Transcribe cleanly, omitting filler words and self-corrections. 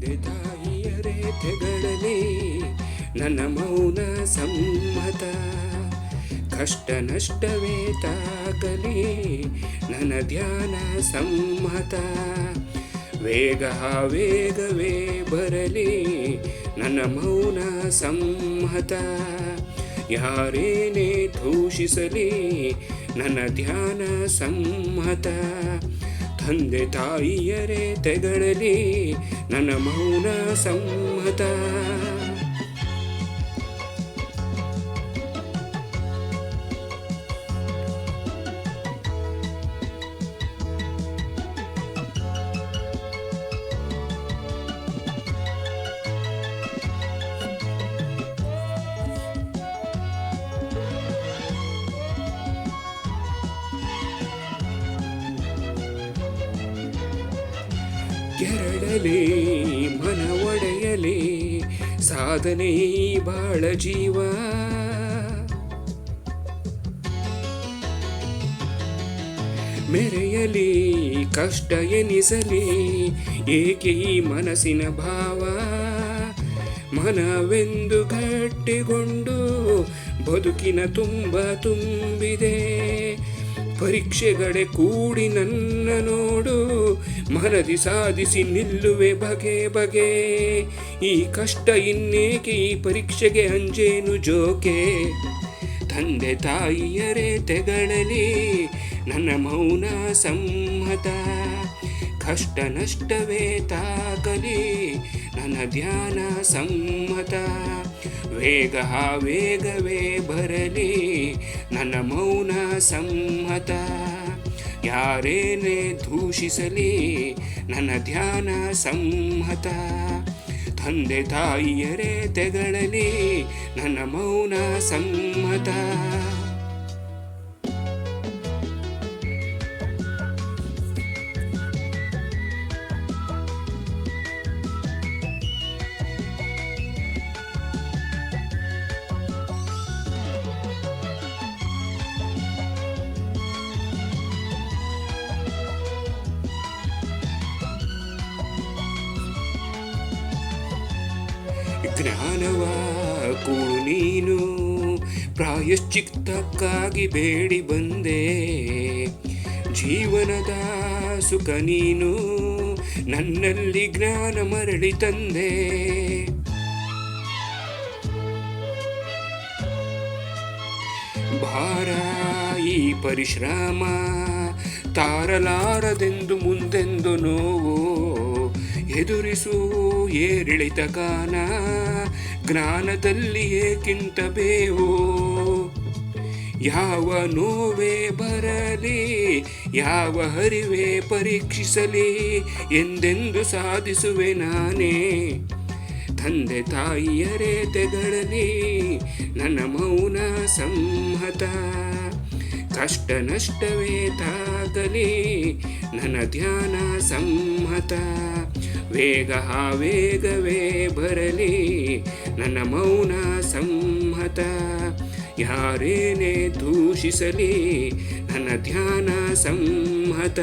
ತಂದೆ ತಾಯಿಯರೇ ತೆಗಳಲಿ ನನ್ನ ಮೌನ ಸಮ್ಮತ. ಕಷ್ಟ ನಷ್ಟವೇ ತಾಗಲಿ ನನ್ನ ಧ್ಯಾನ ಸಮ್ಮತ. ವೇಗವೇ ಬರಲಿ ನನ್ನ ಮೌನ ಸಮ್ಮತ. ಯಾರೇನೇ ದೂಷಿಸಲಿ ನನ್ನ ಧ್ಯಾನ ಸಮ್ಮತ. ತಂದೆ ತಾಯಿಯರೇ ತೆಗಳಲಿ ನನ್ನ ಮೌನ ಸಮ್ಮತ. ಕೆರಳಲಿ ಮನ ಒಡೆಯಲಿ ಸಾಧನೆ ಬಾಳ ಜೀವ. ಮೆರೆಯಲಿ ಕಷ್ಟ ಎನಿಸಲಿ ಏಕೆ ಈ ಮನಸ್ಸಿನ ಭಾವ. ಮನವೆಂದು ಗಟ್ಟಿಗೊಂಡು ಬದುಕಿನ ತುಂಬಿದೆ. ಪರೀಕ್ಷೆಗಳೇ ಕೂಡಿ ನನ್ನ ನೋಡು ಮನದಿ ಸಾಧಿಸಿ ನಿಲ್ಲುವೆ ಬಗೆ. ಈ ಕಷ್ಟ ಇನ್ನೇಕೆ ಈ ಪರೀಕ್ಷೆಗೆ ಅಂಜೇನು ಜೋಕೆ. ತಂದೆ ತಾಯಿಯರೇ ತೆಗಳಲಿ ನನ್ನ ಮೌನ ಸಮ್ಮತ. ಕಷ್ಟ ನಷ್ಟವೇ ತಾಗಲಿ ನನ್ನ ಧ್ಯಾನ ಸಮ್ಮತ. ವೇಗವೇ ಬರಲಿ ನನ್ನ ಮೌನ ಸಮ್ಮತ. ಯಾರೇನೇ ದೂಷಿಸಲಿ ನನ್ನ ಧ್ಯಾನ ಸಮ್ಮತ. ತಂದೆ ತಾಯಿಯರೇ ತೆಗಳಲಿ ನನ್ನ ಮೌನ ಸಮ್ಮತ. ಜ್ಞಾನವ ಕೂಡು ನೀನು ಪ್ರಾಯಶ್ಚಿತ್ತಕ್ಕಾಗಿ ಬೇಡಿ ಬಂದೆ. ಜೀವನದ ಸುಖ ನೀನು ನನ್ನಲ್ಲಿ ಜ್ಞಾನ ಮರಳಿ ತಂದೆ. ಭಾರ ಈ ಪರಿಶ್ರಮ ತಾರಲಾರದೆಂದು ಮುಂದೆಂದು ನೋವು. ಎದುರಿಸು ಏರಿಳಿತ ಗಾನ ಜ್ಞಾನದಲ್ಲಿ ಏಕಿಂತ ಬೇವು. ಯಾವ ನೋವೇ ಬರಲಿ ಯಾವ ಹರಿವೇ ಪರೀಕ್ಷಿಸಲಿ ಎಂದೆಂದು ಸಾಧಿಸುವೆ ನಾನೇ. ತಂದೆ ತಾಯಿಯರೇ ತೆಗಳಲಿ ನನ್ನ ಮೌನ ಸಮ್ಮತ. ಕಷ್ಟ ನಷ್ಟವೇ ತಾಗಲಿ ನನ್ನ ಧ್ಯಾನ ಸಮ್ಮತ. ವೇಗವೇ ಬರಲಿ ನನ್ನ ಮೌನ ಸಮ್ಮತ. ಯಾರೇನೇ ದೂಷಿಸಲಿ ನನ್ನ ಧ್ಯಾನ ಸಮ್ಮತ.